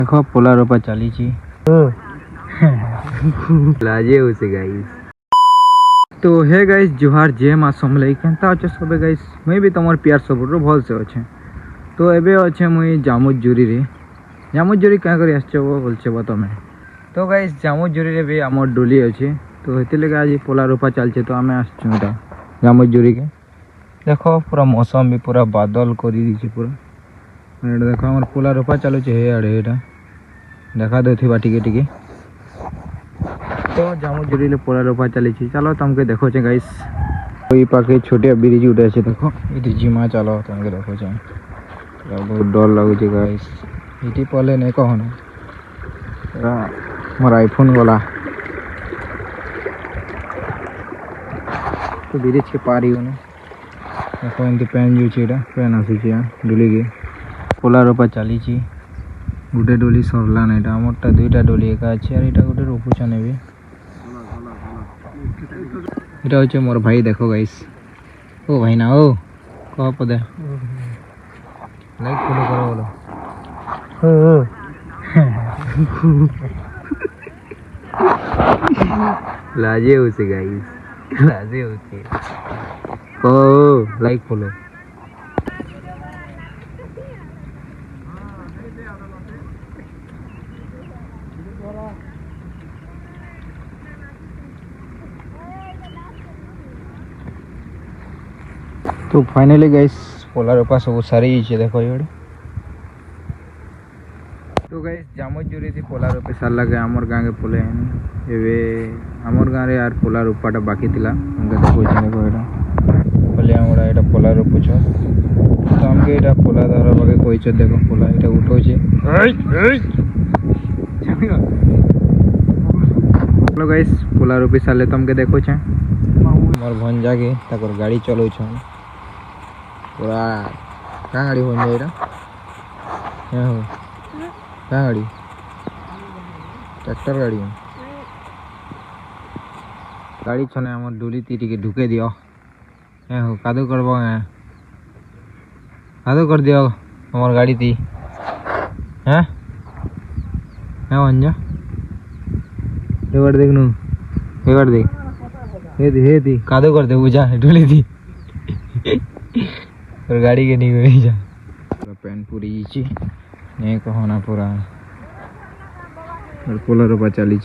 देख पोला रोपा चली लाजे उसे गाइस। तो हे गाइस जुहार जय माँ समलाई केनता अच्छे सब गाइस मुई भी तुम प्यार सब भल से अच्छे। तो एबे अच्छे मुई जामुजजुरी रे जामुजजुरी क्या कर बोलचे तुम। तो गाइस जामुजजुरी रे भी आम डोली अच्छे तो ये लगे आज पोला रोपा चलचे तो आम आसटा जामुजजुरी के देख पूरा मौसम भी पूरा बादल कर पूरा देख आम पोला रोपा चलुचे हे आड़े यहाँ देखा देथिबा टिके टिके। तो जामुजजुरी ले पोला रोपा चली चलो तुमके देखो गाइस कोई पाखे छोटे ब्रिज उठे देखो ये जिमा चलो तुमके देखो बहुत डर लगुचे गाइस ये पहले नहीं कहो ना मोर आईफोन गला तो ब्रिज के पार ही देखो एमती पैन जुचे पैन आसूचे डोली के पोला रोपा चली गोटे डोली सरला ना यहाँ आमरटा दुईटा डोली एका अच्छे और यहाँ गोटे रोपुछन भी এটা হচ্ছে মোর ভাই দেখো গাইস। ও ভাই না ও কহ পদে লাইক ফলো করো বলো लाजे उसे गाइस लाजे उसे ओ लाइक फॉलो। तो फाइनली गाइस पोला रोपा सब सारी देखो ये तो गाइस जामुजजुरी थी पोला रोपे सारा के आमर गाँव के पोले एवे आमर गाँव रे यार पोला रोपाटा बाकी थिला हमके देखो देखो एटा पले हमरा एटा पोला रोपुछ तो हमके एटा पोला धरा बाके कहिछ देखो पोला एटा उठोचे हेलो गाइस पोला रोपी साले तुमके देखो छे मोर भंजा के ताकर गाड़ी चलो छ पूरा क्या गाड़ी हो जाए क्या हो क्या गाड़ी ट्रैक्टर गाड़ी गाड़ी छने आम डोली ती टिके ढुके दियो क्या हो कादू करब कादू कर दियो हमार गाड़ी ती हैं क्या भंजा देख नू देख हे दी कादू कर दे बुझा डोली थी और गाड़ी के नहीं गई जा पैन पूरी नहीं कहना पूरा पोला रोपा चली